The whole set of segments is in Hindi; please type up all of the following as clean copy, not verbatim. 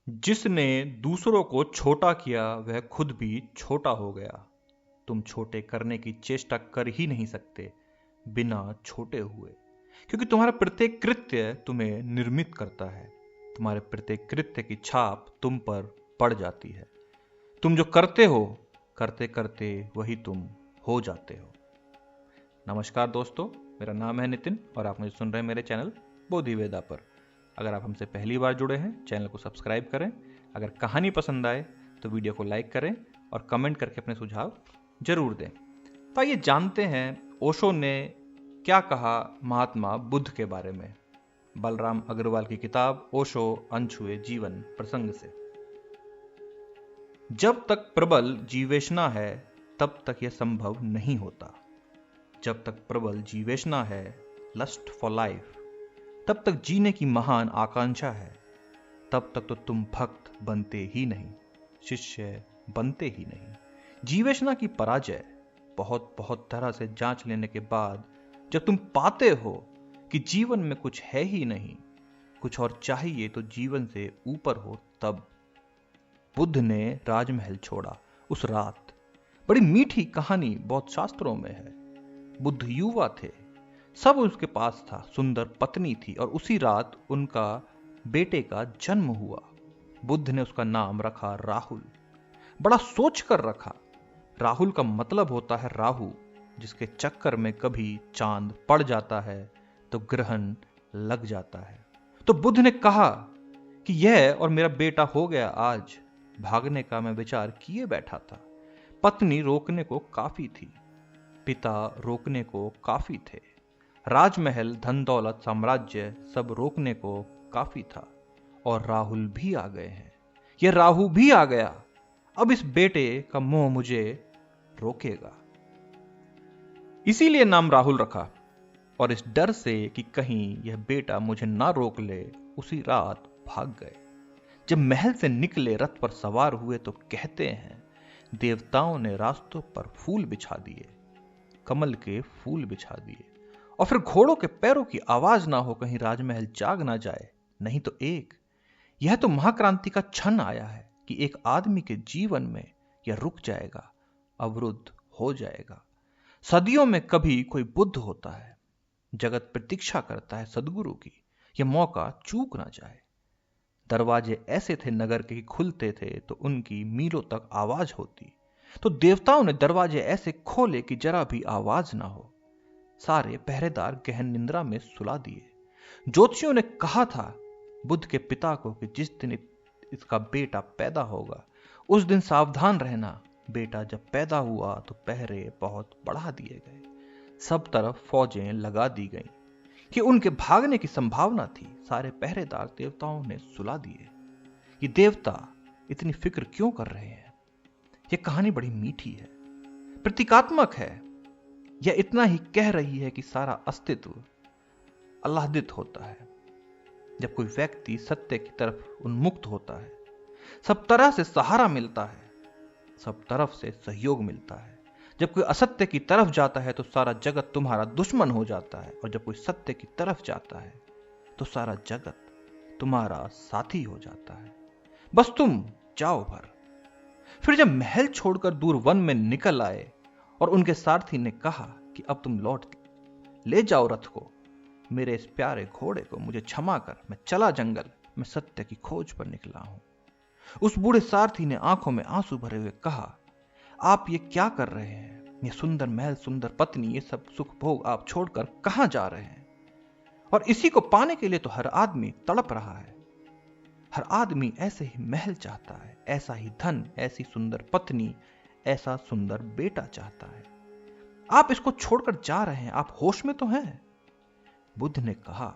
जिसने दूसरों को छोटा किया वह खुद भी छोटा हो गया। तुम छोटे करने की चेष्टा कर ही नहीं सकते बिना छोटे हुए, क्योंकि तुम्हारा प्रत्येक कृत्य तुम्हें निर्मित करता है। तुम्हारे प्रत्येक कृत्य की छाप तुम पर पड़ जाती है। तुम जो करते हो, करते करते वही तुम हो जाते हो। नमस्कार दोस्तों, मेरा नाम है नितिन और आप मुझे सुन रहे हैं मेरे चैनल बोधिवेदा पर। अगर आप हमसे पहली बार जुड़े हैं, चैनल को सब्सक्राइब करें। अगर कहानी पसंद आए तो वीडियो को लाइक करें और कमेंट करके अपने सुझाव जरूर दें। तो आइए जानते हैं ओशो ने क्या कहा महात्मा बुद्ध के बारे में, बलराम अग्रवाल की किताब ओशो अनछुए जीवन प्रसंग से। जब तक प्रबल जीवेशना है तब तक यह संभव नहीं होता। जब तक प्रबल जीवेशना है, लस्ट फॉर लाइफ, तब तक जीने की महान आकांक्षा है, तब तक तो तुम भक्त बनते ही नहीं, शिष्य बनते ही नहीं। जीवेशना की पराजय बहुत बहुत तरह से जांच लेने के बाद जब तुम पाते हो कि जीवन में कुछ है ही नहीं, कुछ और चाहिए तो जीवन से ऊपर हो, तब बुद्ध ने राजमहल छोड़ा उस रात। बड़ी मीठी कहानी बहुत शास्त्रों में है। बुद्ध युवा थे, सब उसके पास था, सुंदर पत्नी थी और उसी रात उनका बेटे का जन्म हुआ। बुद्ध ने उसका नाम रखा राहुल। बड़ा सोच कर रखा। राहुल का मतलब होता है राहु, जिसके चक्कर में कभी चांद पड़ जाता है तो ग्रहण लग जाता है। तो बुद्ध ने कहा कि यह और मेरा बेटा हो गया आज। भागने का मैं विचार किए बैठा था। पत्नी रोकने को काफी थी, पिता रोकने को काफी थे, राजमहल, धन दौलत, साम्राज्य सब रोकने को काफी था। और राहुल भी आ गए हैं, ये राहु भी आ गया। अब इस बेटे का मोह मुझे रोकेगा, इसीलिए नाम राहुल रखा। और इस डर से कि कहीं यह बेटा मुझे ना रोक ले, उसी रात भाग गए। जब महल से निकले, रथ पर सवार हुए तो कहते हैं देवताओं ने रास्तों पर फूल बिछा दिए, कमल के फूल बिछा दिए। और फिर घोड़ों के पैरों की आवाज ना हो, कहीं राजमहल जाग ना जाए। नहीं तो यह तो महाक्रांति का क्षण आया है कि एक आदमी के जीवन में यह रुक जाएगा, अवरुद्ध हो जाएगा। सदियों में कभी कोई बुद्ध होता है। जगत प्रतीक्षा करता है सदगुरु की, यह मौका चूक ना जाए। दरवाजे ऐसे थे नगर के कि खुलते थे तो उनकी मीलों तक आवाज होती। तो देवताओं ने दरवाजे ऐसे खोले कि जरा भी आवाज ना हो। सारे पहरेदार गहन निंद्रा में सुला दिए। ज्योतिषियों ने कहा था बुद्ध के पिता को कि जिस दिन इसका बेटा पैदा होगा उस दिन सावधान रहना। बेटा जब पैदा हुआ तो पहरे बहुत बढ़ा दिए गए, सब तरफ फौजें लगा दी गईं कि उनके भागने की संभावना थी। सारे पहरेदार देवताओं ने सुला दिए। ये देवता इतनी फिक्र क्यों कर रहे हैं? यह कहानी बड़ी मीठी है, प्रतीकात्मक है। यह इतना ही कह रही है कि सारा अस्तित्व आह्लादित होता है जब कोई व्यक्ति सत्य की तरफ उन्मुक्त होता है। सब तरह से सहारा मिलता है, सब तरफ से सहयोग मिलता है। जब कोई असत्य की तरफ जाता है तो सारा जगत तुम्हारा दुश्मन हो जाता है, और जब कोई सत्य की तरफ जाता है तो सारा जगत तुम्हारा साथी हो जाता है। बस तुम जाओ भर। फिर जब महल छोड़कर दूर वन में निकल आए और उनके सारथी ने कहा कि अब तुम लौट ले जाओ रथ को, मेरे इस प्यारे घोड़े को मुझे क्षमा कर, मैं चला जंगल, मैं सत्य की खोज पर निकला हूं। उस बूढ़े सारथी ने आंखों में आंसू भरे हुए कहा, आप ये क्या कर रहे हैं? ये सुंदर महल, सुंदर पत्नी, ये सब सुख भोग आप छोड़कर कहां जा रहे हैं? और इसी को पाने के लिए तो हर आदमी तड़प रहा है। हर आदमी ऐसे ही महल चाहता है, ऐसा ही धन, ऐसी सुंदर पत्नी, ऐसा सुंदर बेटा चाहता है। आप इसको छोड़कर जा रहे हैं, आप होश में तो हैं? बुद्ध ने कहा,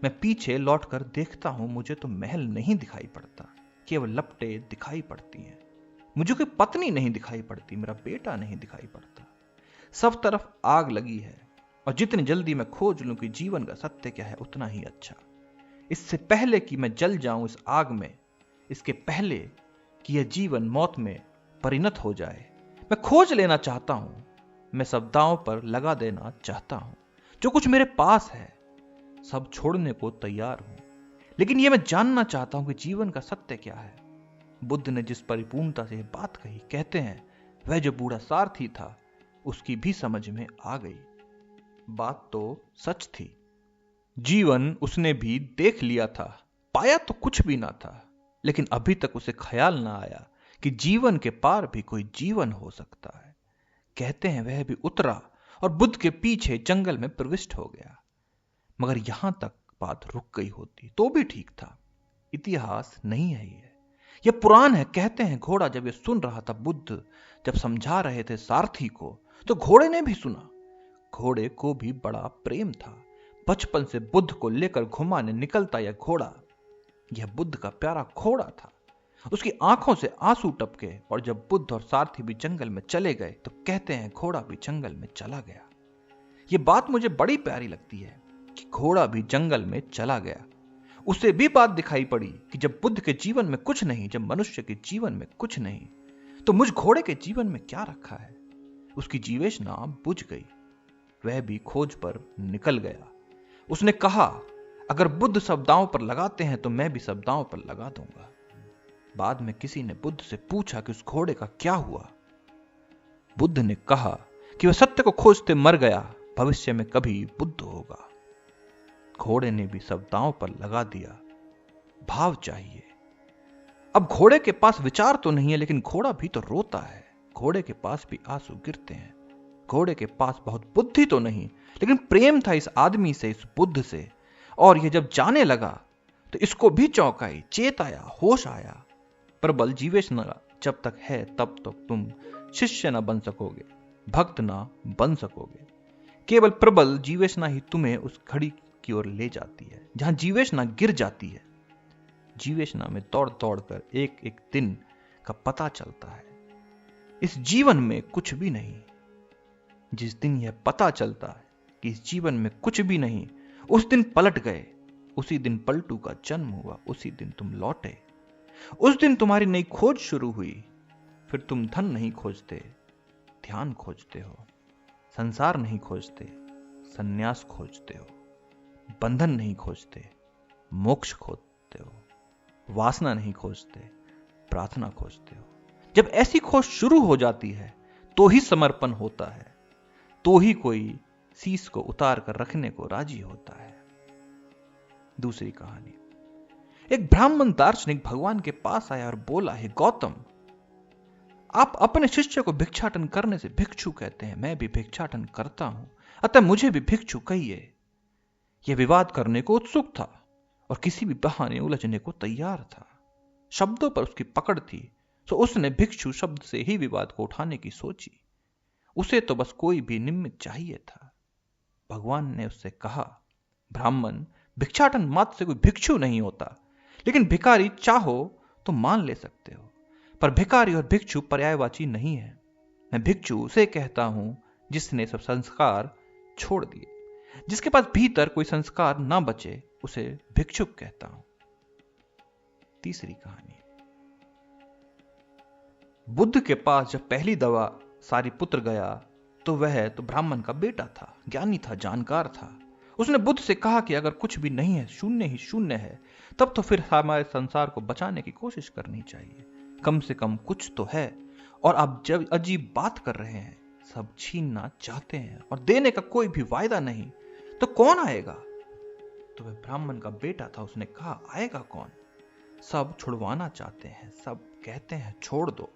मैं पीछे लौटकर देखता हूं, मुझे तो महल नहीं दिखाई पड़ता, केवल लपटें दिखाई पड़ती हैं। मुझे कोई पत्नी नहीं दिखाई पड़ती, मेरा बेटा नहीं दिखाई पड़ता। सब तरफ आग लगी है और जितनी जल्दी मैं खोज लूं कि जीवन का सत्य क्या है, उतना ही अच्छा। इससे पहले कि मैं जल जाऊं इस आग में, इसके पहले कि यह जीवन मौत में परिणत हो जाए, मैं खोज लेना चाहता हूं। मैं सब दांव पर लगा देना चाहता हूं। जो कुछ मेरे पास है सब छोड़ने को तैयार हूं, लेकिन यह मैं जानना चाहता हूं कि जीवन का सत्य क्या है। बुद्ध ने जिस परिपूर्णता से बात कही, कहते हैं वह जो बूढ़ा सारथी था उसकी भी समझ में आ गई। बात तो सच थी। जीवन उसने भी देख लिया था, पाया तो कुछ भी ना था, लेकिन अभी तक उसे ख्याल ना आया कि जीवन के पार भी कोई जीवन हो सकता है। कहते हैं वह भी उतरा और बुद्ध के पीछे जंगल में प्रविष्ट हो गया। मगर यहां तक बात रुक गई होती तो भी ठीक था। इतिहास नहीं है यह पुराण है। कहते हैं घोड़ा जब यह सुन रहा था, बुद्ध जब समझा रहे थे सारथी को, तो घोड़े ने भी सुना। घोड़े को भी बड़ा प्रेम था। बचपन से बुद्ध को लेकर घुमाने निकलता यह घोड़ा, यह बुद्ध का प्यारा घोड़ा था। उसकी आंखों से आंसू टपके और जब बुद्ध और सारथी भी जंगल में चले गए तो कहते हैं घोड़ा भी जंगल में चला गया। यह बात मुझे बड़ी प्यारी लगती है कि घोड़ा भी जंगल में चला गया। उसे भी बात दिखाई पड़ी कि जब बुद्ध के जीवन में कुछ नहीं, जब मनुष्य के जीवन में कुछ नहीं, तो मुझ घोड़े के जीवन में क्या रखा है। उसकी जीवेशना बुझ गई। वह भी खोज पर निकल गया। उसने कहा, अगर बुद्ध सब दांव पर लगाते हैं तो मैं भी सब दांव पर लगा दूंगा। बाद में किसी ने बुद्ध से पूछा कि उस घोड़े का क्या हुआ। बुद्ध ने कहा कि वह सत्य को खोजते मर गया, भविष्य में कभी बुद्ध होगा। घोड़े ने भी सब दांव पर लगा दिया। भाव चाहिए। अब घोड़े के पास विचार तो नहीं है, लेकिन घोड़ा भी तो रोता है। घोड़े के पास भी आंसू गिरते हैं। घोड़े के पास बहुत बुद्धि तो नहीं, लेकिन प्रेम था इस आदमी से, इस बुद्ध से। और यह जब जाने लगा तो इसको भी चौंक आई, चेत आया, होश आया। प्रबल जीवेशना जब तक है तब तक तुम शिष्य न बन सकोगे, भक्त न बन सकोगे। केवल प्रबल जीवेशना ही तुम्हें उस घड़ी की ओर ले जाती है जहां जीवेशना गिर जाती है। जीवेशना में दौड़ दौड़ कर एक एक दिन का पता चलता है। इस जीवन में कुछ भी नहीं। जिस दिन यह पता चलता है कि इस जीवन में कुछ भी नहीं, उस दिन पलट गए। उसी दिन पलटू का जन्म हुआ। उसी दिन तुम लौटे। उस दिन तुम्हारी नई खोज शुरू हुई। फिर तुम धन नहीं खोजते, ध्यान खोजते हो। संसार नहीं खोजते, संन्यास खोजते हो। बंधन नहीं खोजते, मोक्ष खोजते हो। वासना नहीं खोजते, प्रार्थना खोजते हो। जब ऐसी खोज शुरू हो जाती है तो ही समर्पण होता है, तो ही कोई शीश को उतार कर रखने को राजी होता है। दूसरी कहानी। एक ब्राह्मण दार्शनिक भगवान के पास आया और बोला, हे गौतम, आप अपने शिष्य को भिक्षाटन करने से भिक्षु कहते हैं। मैं भी भिक्षाटन करता हूं, अतः मुझे भी भिक्षु कहिए। यह विवाद करने को उत्सुक था और किसी भी बहाने उलझने को तैयार था। शब्दों पर उसकी पकड़ थी, तो उसने भिक्षु शब्द से ही विवाद को उठाने की सोची। उसे तो बस कोई भी निमित्त चाहिए था। भगवान ने उससे कहा, ब्राह्मण, भिक्षाटन मात्र से कोई भिक्षु नहीं होता, लेकिन भिखारी चाहो तो मान ले सकते हो। पर भिखारी और भिक्षु पर्यायवाची नहीं है। मैं भिक्षु उसे कहता हूं जिसने सब संस्कार छोड़ दिए। जिसके पास भीतर कोई संस्कार ना बचे उसे भिक्षुक कहता हूं। तीसरी कहानी। बुद्ध के पास जब पहली दवा सारिपुत्र गया तो वह तो ब्राह्मण का बेटा था, ज्ञानी था, जानकार था। उसने बुद्ध से कहा कि अगर कुछ भी नहीं है, शून्य ही शून्य है, तब तो फिर हमारे संसार को बचाने की कोशिश करनी चाहिए। कम से कम कुछ तो है। और आप जब अजीब बात कर रहे हैं, सब छीनना चाहते हैं और देने का कोई भी वायदा नहीं, तो कौन आएगा? तो वह ब्राह्मण का बेटा था। उसने कहा, आएगा कौन? सब छुड़वाना चाहते हैं, सब कहते हैं छोड़ दो।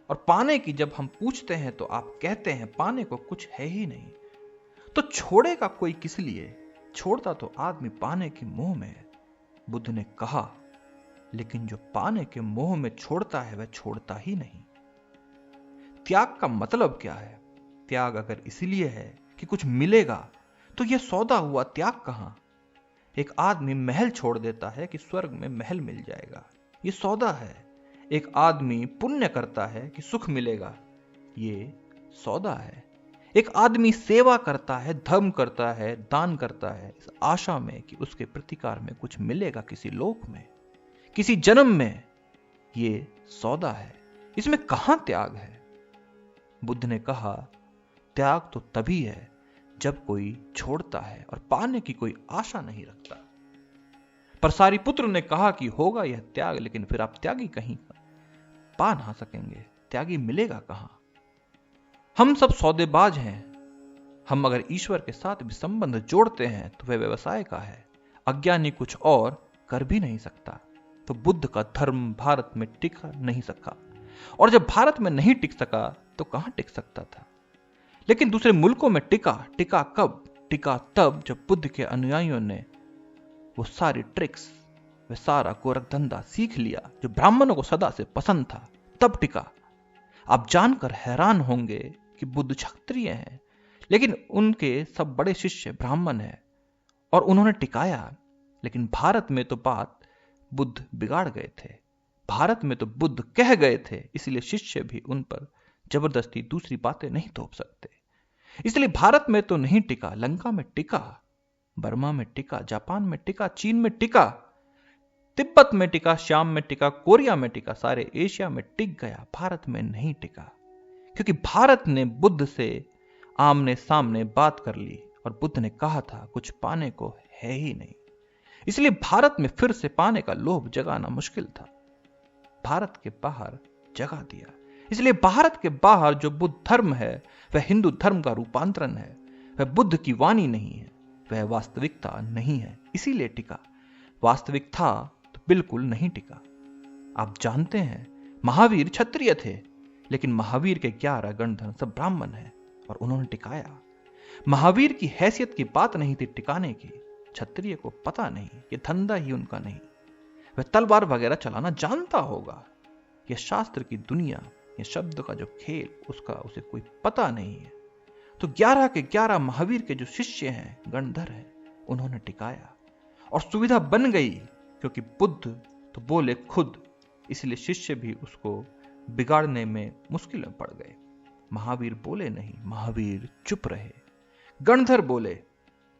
और पाने की जब हम पूछते हैं तो आप कहते हैं पाने को कुछ है ही नहीं। तो छोड़ेगा कोई किस लिए? छोड़ता तो आदमी पाने के मोह में है। बुद्ध ने कहा, लेकिन जो पाने के मोह में छोड़ता है वह छोड़ता ही नहीं। त्याग का मतलब क्या है? त्याग अगर इसलिए है कि कुछ मिलेगा तो यह सौदा हुआ त्याग कहां? एक आदमी महल छोड़ देता है कि स्वर्ग में महल मिल जाएगा, यह सौदा है। एक आदमी पुण्य करता है कि सुख मिलेगा, ये सौदा है। एक आदमी सेवा करता है, धर्म करता है, दान करता है, इस आशा में कि उसके प्रतिकार में कुछ मिलेगा किसी लोक में, किसी जन्म में, ये सौदा है। इसमें कहां त्याग है? बुद्ध ने कहा, त्याग तो तभी है जब कोई छोड़ता है और पाने की कोई आशा नहीं रखता। पर सारिपुत्र ने कहा कि होगा यह त्याग, लेकिन फिर आप त्यागी कहीं पा ना सकेंगे, त्यागी मिलेगा कहां। हम सब सौदेबाज हैं, हम अगर ईश्वर के साथ भी संबंध जोड़ते हैं तो वह व्यवसाय का है। अज्ञानी कुछ और कर भी नहीं सकता। तो बुद्ध का धर्म भारत में टिक नहीं सका, और जब भारत में नहीं टिक सका तो कहां टिक सकता था। लेकिन दूसरे मुल्कों में टिका। टिका कब? टिका तब जब बुद्ध के अनुयायियों ने वो सारी ट्रिक्स, वह सारा गोरख धंधा सीख लिया जो ब्राह्मणों को सदा से पसंद था, तब टिका। आप जानकर हैरान होंगे कि बुद्ध क्षत्रिय हैं, लेकिन उनके सब बड़े शिष्य ब्राह्मण हैं और उन्होंने टिकाया। लेकिन भारत में तो बात बुद्ध बिगाड़ गए थे। भारत में तो बुद्ध कह गए थे, इसलिए शिष्य भी उन पर जबरदस्ती दूसरी बातें नहीं थोप सकते। इसलिए भारत में तो नहीं टिका, लंका में टिका, बर्मा में टिका, जापान में टिका, चीन में टिका, तिब्बत में टिका, शाम में टिका, कोरिया में टिका, सारे एशिया में टिक गया। भारत में नहीं टिका क्योंकि भारत ने बुद्ध से आमने सामने बात कर ली और बुद्ध ने कहा था कुछ पाने को है ही नहीं। इसलिए भारत में फिर से पाने का लोभ जगाना मुश्किल था। भारत के बाहर जगा दिया। इसलिए भारत के बाहर जो बुद्ध धर्म है वह हिंदू धर्म का रूपांतरण है। वह बुद्ध की वाणी नहीं है, वह वास्तविकता नहीं है, इसीलिए टिका। वास्तविक था तो बिल्कुल नहीं टिका। आप जानते हैं महावीर क्षत्रिय थे, लेकिन महावीर के 11 गणधर सब ब्राह्मण हैं और उन्होंने टिकाया। महावीर की हैसियत की बात नहीं थी टिकाने की। क्षत्रिय को पता नहीं, ये धंधा ही उनका नहीं। वह तलवार वगैरह चलाना जानता होगा। यह शास्त्र की दुनिया, यह शब्द का जो खेल, उसका उसे कोई पता नहीं है। तो 11 के 11 महावीर के जो शिष्य हैं, गणधर हैं, उन्होंने टिकाया और सुविधा बन गई क्योंकि बुद्ध तो बोले खुद, इसलिए शिष्य भी उसको बिगाड़ने में मुश्किल में पड़ गए। महावीर बोले नहीं, महावीर चुप रहे। गणधर बोले,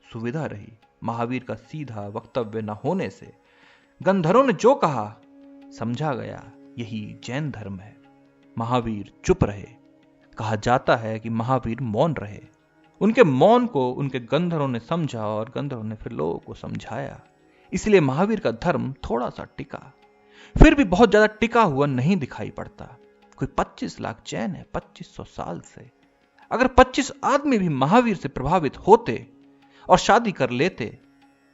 सुविधा रही। महावीर का सीधा वक्तव्य न होने से गंधर्वों ने जो कहा समझा गया यही जैन धर्म है। महावीर चुप रहे। कहा जाता है कि महावीर मौन रहे। उनके मौन को उनके गंधर्वों ने समझा और गंधर्वों ने फिर लोगों को समझाया। इसलिए महावीर का धर्म थोड़ा सा टिका, फिर भी बहुत ज्यादा टिका हुआ नहीं दिखाई पड़ता। कोई 25 लाख जैन है 2500 साल से। अगर 25 आदमी भी महावीर से प्रभावित होते और शादी कर लेते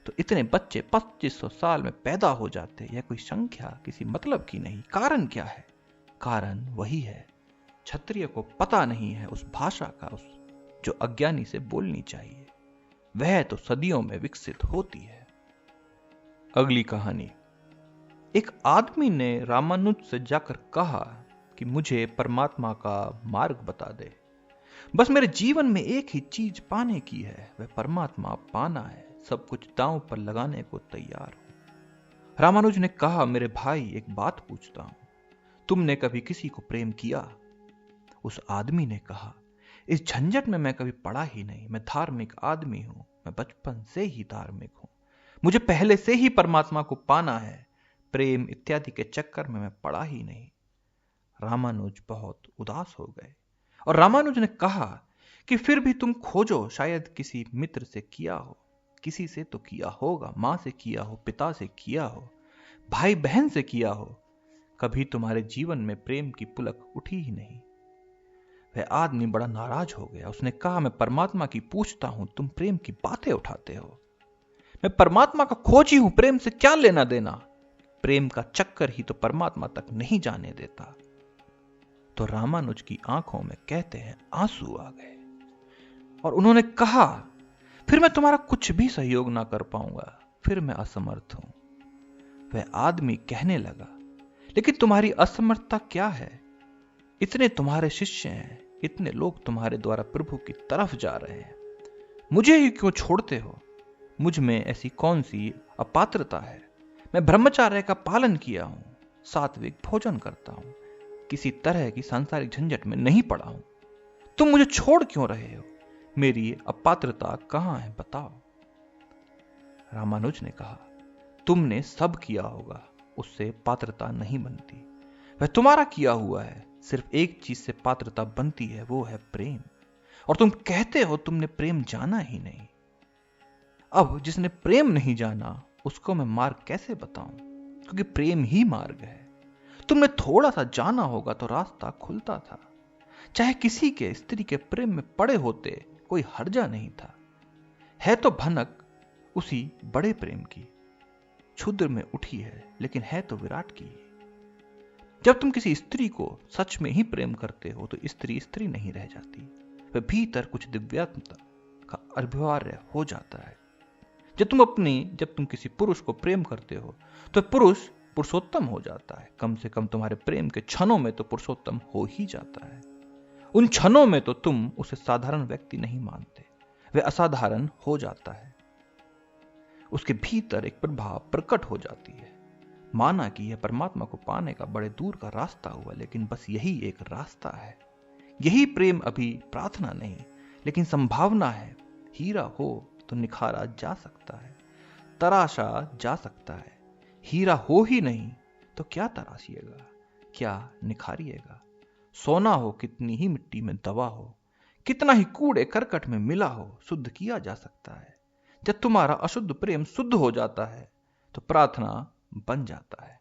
तो इतने बच्चे 2500 साल में पैदा हो जाते। यह कोई संख्या किसी मतलब की नहीं। कारण क्या है? कारण वही है, क्षत्रिय को पता नहीं है उस भाषा का उस जो अज्ञानी से बोलनी चाहिए। वह तो सदियों में विकसित होती है। अगली कहानी। एक आदमी ने रामानुज से जाकर कहा कि मुझे परमात्मा का मार्ग बता दे। बस मेरे जीवन में एक ही चीज पाने की है, वह परमात्मा पाना है। सब कुछ दांव पर लगाने को तैयार हूं। रामानुज ने कहा, मेरे भाई एक बात पूछता हूं, तुमने कभी किसी को प्रेम किया? उस आदमी ने कहा, इस झंझट में मैं कभी पड़ा ही नहीं। मैं धार्मिक आदमी हूं, मैं बचपन से ही धार्मिक हूं। मुझे पहले से ही परमात्मा को पाना है। प्रेम इत्यादि के चक्कर में मैं पड़ा ही नहीं। रामानुज बहुत उदास हो गए और रामानुज ने कहा कि फिर भी तुम खोजो, शायद किसी मित्र से किया हो, किसी से तो किया होगा, मां से किया हो, पिता से किया हो, भाई बहन से किया हो। कभी तुम्हारे जीवन में प्रेम की पुलक उठी ही नहीं। वह आदमी बड़ा नाराज हो गया। उसने कहा, मैं परमात्मा की पूछता हूं, तुम प्रेम की बातें उठाते हो। मैं परमात्मा का खोजी हूं, प्रेम से क्या लेना देना? प्रेम का चक्कर ही तो परमात्मा तक नहीं जाने देता। तो रामानुज की आंखों में कहते हैं आंसू आ गए और उन्होंने कहा, फिर मैं तुम्हारा कुछ भी सहयोग ना कर पाऊंगा, फिर मैं असमर्थ हूं। वह आदमी कहने लगा, लेकिन तुम्हारी असमर्थता क्या है? इतने तुम्हारे शिष्य हैं, इतने लोग तुम्हारे द्वारा प्रभु की तरफ जा रहे हैं, मुझे ही क्यों छोड़ते हो? मुझ में ऐसी कौन सी अपात्रता है? मैं ब्रह्मचार्य का पालन किया हूं, सात्विक भोजन करता हूं, किसी तरह की सांसारिक झंझट में नहीं पड़ा हूं। तुम मुझे छोड़ क्यों रहे हो? मेरी अपात्रता कहां है, बताओ। रामानुज ने कहा, तुमने सब किया होगा, उससे पात्रता नहीं बनती। वह तुम्हारा किया हुआ है। सिर्फ एक चीज से पात्रता बनती है, वो है प्रेम। और तुम कहते हो तुमने प्रेम जाना ही नहीं। अब जिसने प्रेम नहीं जाना उसको मैं मार्ग कैसे बताऊं, क्योंकि प्रेम ही मार्ग है। तुमने थोड़ा सा जाना होगा तो रास्ता खुलता था। चाहे किसी के स्त्री के प्रेम में पड़े होते कोई हर्जा नहीं था। है तो भनक उसी बड़े प्रेम की, क्षुद्र में उठी है लेकिन है तो विराट की। जब तुम किसी स्त्री को सच में ही प्रेम करते हो तो स्त्री स्त्री नहीं रह जाती, वह भीतर कुछ दिव्यता का अभिवार्य हो जाता है। जब तुम किसी पुरुष को प्रेम करते हो तो पुरुष पुरुषोत्तम हो जाता है। कम से कम तुम्हारे प्रेम के क्षणों में तो पुरुषोत्तम हो ही जाता है। उन क्षणों में तो तुम उसे साधारण व्यक्ति नहीं मानते, वह असाधारण हो जाता है। उसके भीतर एक प्रभाव प्रकट हो जाती है। माना कि यह परमात्मा को पाने का बड़े दूर का रास्ता हुआ, लेकिन बस यही एक रास्ता है। यही प्रेम अभी प्रार्थना नहीं लेकिन संभावना है। हीरा हो तो निखारा जा सकता है, तराशा जा सकता है। हीरा हो ही नहीं तो क्या तराशिएगा, क्या निखारिएगा। सोना हो कितनी ही मिट्टी में दबा हो, कितना ही कूड़े करकट में मिला हो, शुद्ध किया जा सकता है। जब तुम्हारा अशुद्ध प्रेम शुद्ध हो जाता है तो प्रार्थना बन जाता है।